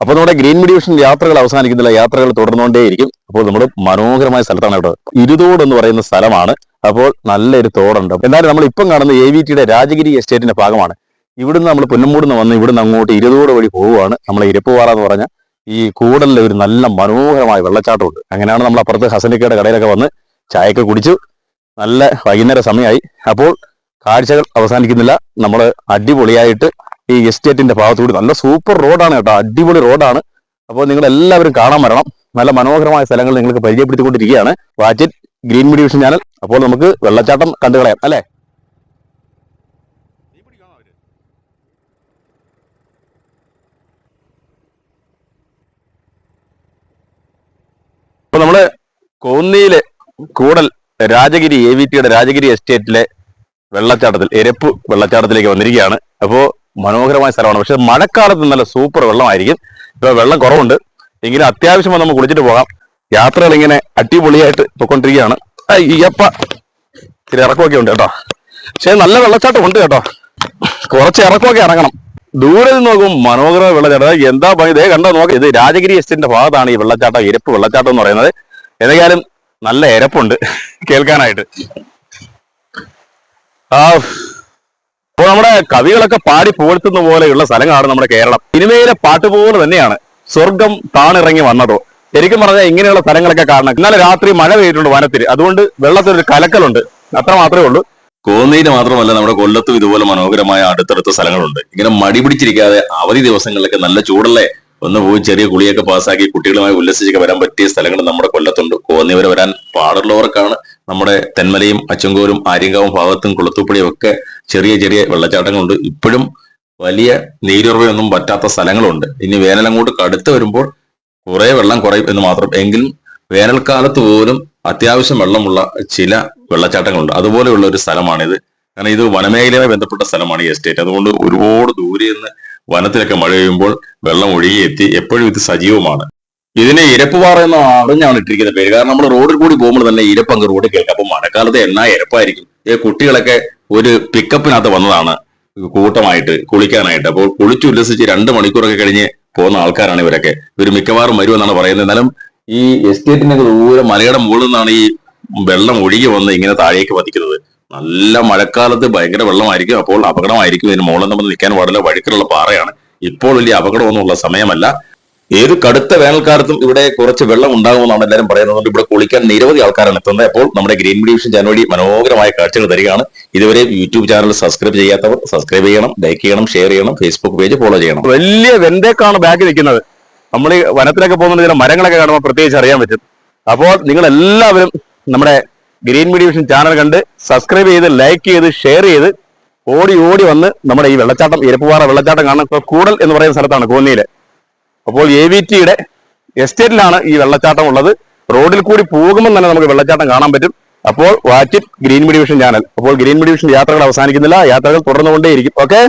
അപ്പോൾ നമ്മുടെ green division യാത്രകൾ അവസാനിക്കുന്നില്ല, യാത്രകൾ തുടർന്നുകൊണ്ടേയിരിക്കും. അപ്പോൾ നമ്മൾ മനോഹരമായ സ്ഥലത്താണ് കേട്ടോ. ഇരുതോട് എന്ന് പറയുന്ന സ്ഥലമാണ്. അപ്പോൾ നല്ലൊരു തോടുണ്ട്. എന്നാലും നമ്മൾ ഇപ്പം കാണുന്ന AVTയുടെ രാജഗിരി എസ്റ്റേറ്റിന്റെ ഭാഗമാണ്. ഇവിടുന്ന് നമ്മൾ പുന്നമ്മൂടുന്ന് വന്ന് ഇവിടുന്ന് അങ്ങോട്ട് ഇരുതോട് വഴി പോവുകയാണ്. നമ്മളെ ഇരപ്പുപാറ എന്ന് പറഞ്ഞ ഈ കൂടലിൽ ഒരു നല്ല മനോഹരമായ വെള്ളച്ചാട്ടമുണ്ട്. അങ്ങനെയാണ് നമ്മൾ അപ്പുറത്ത് ഹസനിക്കയുടെ കടയിലൊക്കെ വന്ന് ചായയൊക്കെ കുടിച്ചു. നല്ല വൈകുന്നേര സമയമായി. അപ്പോൾ കാഴ്ചകൾ അവസാനിക്കുന്നില്ല. നമ്മൾ അടിപൊളിയായിട്ട് ഈ എസ്റ്റേറ്റിന്റെ ഭാഗത്തുകൂടി നല്ല സൂപ്പർ റോഡാണ് കേട്ടോ, അടിപൊളി റോഡാണ്. അപ്പോൾ നിങ്ങൾ എല്ലാവരും കാണാൻ വരണം. നല്ല മനോഹരമായ സ്ഥലങ്ങൾ നിങ്ങൾക്ക് പരിചയപ്പെടുത്തിക്കൊണ്ടിരിക്കുകയാണ് watch it green division channel. അപ്പോൾ നമുക്ക് വെള്ളച്ചാട്ടം കണ്ടു കളയാം അല്ലേ. അപ്പൊ നമ്മള് കോന്നിയിലെ കൂടൽ രാജഗിരി AVTയുടെ രാജഗിരി എസ്റ്റേറ്റിലെ വെള്ളച്ചാട്ടത്തിൽ എരപ്പ് വെള്ളച്ചാട്ടത്തിലേക്ക് വന്നിരിക്കുകയാണ്. അപ്പോൾ മനോഹരമായ സ്ഥലമാണ്. പക്ഷെ മഴക്കാലത്ത് നല്ല സൂപ്പർ വെള്ളമായിരിക്കും. ഇപ്പൊ വെള്ളം കുറവുണ്ട്, എങ്കിലും അത്യാവശ്യം നമുക്ക് കുളിച്ചിട്ട് പോകാം. യാത്രകൾ ഇങ്ങനെ അടിപൊളിയായിട്ട് പൊയ്ക്കൊണ്ടിരിക്കുകയാണ്. അയ്യപ്പ ഇത്തിരി ഇറക്കമൊക്കെ ഉണ്ട് കേട്ടോ, പക്ഷെ നല്ല വെള്ളച്ചാട്ടം ഉണ്ട് കേട്ടോ. കുറച്ച് ഇറക്കമൊക്കെ ഇറങ്ങണം. ദൂരെ നിന്ന് നോക്കും മനോഹര വെള്ളച്ചാട്ടം. എന്താ ഇതേ കണ്ടോ നോക്കാം. ഇത് രാജഗിരി എസ്റ്റേറ്റിന്റെ ഭാഗത്താണ് ഈ വെള്ളച്ചാട്ടം, ഇരപ്പ് വെള്ളച്ചാട്ടം എന്ന് പറയുന്നത്. ഏതായാലും നല്ല ഇരപ്പുണ്ട് കേൾക്കാനായിട്ട്. അപ്പോൾ നമ്മുടെ കവികളൊക്കെ പാടി പുകഴ്ത്തുന്ന പോലെയുള്ള സ്ഥലങ്ങളാണ് നമ്മുടെ കേരളം. സിനിമയിലെ പാട്ട് പോലെ തന്നെയാണ് സ്വർഗം താണിറങ്ങി വന്നതോ. ശരിക്കും പറഞ്ഞാൽ ഇങ്ങനെയുള്ള സ്ഥലങ്ങളൊക്കെ കാണണം. ഇന്നലെ രാത്രി മഴ പെയ്തിട്ടുണ്ട് വനത്തിൽ, അതുകൊണ്ട് വെള്ളത്തിലൊരു കലക്കലുണ്ട്, അത്ര മാത്രമേ ഉള്ളൂ. കോന്നിയിൽ മാത്രമല്ല നമ്മുടെ കൊല്ലത്തും ഇതുപോലെ മനോഹരമായ അടുത്തടുത്ത സ്ഥലങ്ങളുണ്ട്. ഇങ്ങനെ മടി പിടിച്ചിരിക്കാതെ അവധി ദിവസങ്ങളിലൊക്കെ നല്ല ചൂടല്ലേ, ഒന്ന് പോയി ചെറിയ കുളിയൊക്കെ പാസ്സാക്കി കുട്ടികളുമായി ഉല്ലസിച്ചൊക്കെ വരാൻ പറ്റിയ സ്ഥലങ്ങൾ നമ്മുടെ കൊല്ലത്തുണ്ട്. കോന്നി വരെ വരാൻ പാടുള്ളവർക്കാണ് നമ്മുടെ തെന്മലയും അച്ചൻകോലും ആര്യങ്കാവും ഭാഗത്തും കുളത്തൂപ്പടിയും ഒക്കെ ചെറിയ ചെറിയ വെള്ളച്ചാട്ടങ്ങളുണ്ട്. ഇപ്പോഴും വലിയ നീരുറവയൊന്നും പറ്റാത്ത സ്ഥലങ്ങളുണ്ട്. ഇനി വേനലങ്ങോട്ട് കടുത്ത് വരുമ്പോൾ കുറെ വെള്ളം കുറയും എന്ന് മാത്രം. എങ്കിലും വേനൽക്കാലത്ത് പോലും അത്യാവശ്യം വെള്ളമുള്ള ചില വെള്ളച്ചാട്ടങ്ങളുണ്ട്. അതുപോലെയുള്ള ഒരു സ്ഥലമാണിത്. കാരണം ഇത് വനമേഖലയുമായി ബന്ധപ്പെട്ട സ്ഥലമാണ് ഈ എസ്റ്റേറ്റ്. അതുകൊണ്ട് ഒരുപാട് ദൂരെ നിന്ന് വനത്തിലൊക്കെ മഴ പെയ്യുമ്പോൾ വെള്ളം ഒഴുകിയെത്തി എപ്പോഴും ഇത് സജീവമാണ്. ഇതിനെ ഇരപ്പുപാറ എന്ന് അറിഞ്ഞാണ് ഇട്ടിരിക്കുന്ന പേര്. കാരണം നമ്മൾ റോഡിൽ കൂടി പോകുമ്പോൾ തന്നെ ഇരപ്പങ്ക് റോഡിൽ കേൾക്കാം. അപ്പൊ മഴക്കാലത്ത് എന്നാ ഇരപ്പായിരിക്കും. ഈ കുട്ടികളൊക്കെ ഒരു പിക്കപ്പിനകത്ത് വന്നതാണ് കൂട്ടമായിട്ട് കുളിക്കാനായിട്ട്. അപ്പോൾ കുളിച്ചു ഉല്ലസിച്ച് 2 മണിക്കൂറൊക്കെ കഴിഞ്ഞ് പോകുന്ന ആൾക്കാരാണ് ഇവരൊക്കെ. ഇവർ മിക്കവാറും വരുമെന്നാണ് പറയുന്നത്. എന്നാലും ഈ എസ്റ്റേറ്റിന്റെ ദൂരെ മലയുടെ മുകളിൽ നിന്നാണ് ഈ വെള്ളം ഒഴുകി വന്ന് ഇങ്ങനെ താഴേക്ക് പതിക്കുന്നത്. നല്ല മഴക്കാലത്ത് ഭയങ്കര വെള്ളമായിരിക്കും. അപ്പോൾ അപകടമായിരിക്കും. ഇതിന് മുകളിൽ നമ്മൾ നിൽക്കാൻ പാടില്ല, വഴുക്കലുള്ള പാറയാണ്. ഇപ്പോൾ വലിയ അപകടമൊന്നുമുള്ള സമയമല്ല. ഏത് കടുത്ത വേനൽക്കാലത്തും ഇവിടെ കുറച്ച് വെള്ളം ഉണ്ടാകുമെന്നാണ് എല്ലാവരും പറയുന്നത്. ഇവിടെ കുളിക്കാൻ നിരവധി ആൾക്കാരാണ് എത്തുന്നത്. അപ്പോൾ നമ്മുടെ ഗ്രീൻ ഡിവിഷൻ ചാനൽ വഴി മനോഹരമായ കാഴ്ചകൾ തരികയാണ്. ഇതുവരെ യൂട്യൂബ് ചാനൽ സബ്സ്ക്രൈബ് ചെയ്യാത്തവർ സബ്സ്ക്രൈബ് ചെയ്യണം, ലൈക്ക് ചെയ്യണം, ഷെയർ ചെയ്യണം, ഫേസ്ബുക്ക് പേജ് ഫോളോ ചെയ്യണം. വലിയ വെന്തേക്കാണ് ബാക്കി നിൽക്കുന്നത്. നമ്മൾ ഈ വനത്തിലൊക്കെ പോകുന്ന ചില മരങ്ങളൊക്കെ കാണുമ്പോൾ പ്രത്യേകിച്ച് അറിയാൻ പറ്റും. അപ്പോൾ നിങ്ങൾ എല്ലാവരും നമ്മുടെ ഗ്രീൻ ഡിവിഷൻ ചാനൽ കണ്ട് സബ്സ്ക്രൈബ് ചെയ്ത് ലൈക്ക് ചെയ്ത് ഷെയർ ചെയ്ത് ഓടി ഓടി വന്ന് നമ്മുടെ ഈ വെള്ളച്ചാട്ടം ഇരപ്പുപാറ വെള്ളച്ചാട്ടം കാണാൻ കൂടൽ എന്ന് പറയുന്ന സ്ഥലത്താണ് കോന്നിയിലെ. അപ്പോൾ AVTയുടെ എസ്റ്റേറ്റിലാണ് ഈ വെള്ളച്ചാട്ടം ഉള്ളത്. റോഡിൽ കൂടി പോകുമ്പോൾ തന്നെ നമുക്ക് വെള്ളച്ചാട്ടം കാണാൻ പറ്റും. അപ്പോൾ watch it green division channel. അപ്പോൾ ഗ്രീൻ ഡിവിഷൻ യാത്രകൾ അവസാനിക്കുന്നില്ല, യാത്രകൾ തുടർന്നുകൊണ്ടേയിരിക്കും. ഓക്കെ.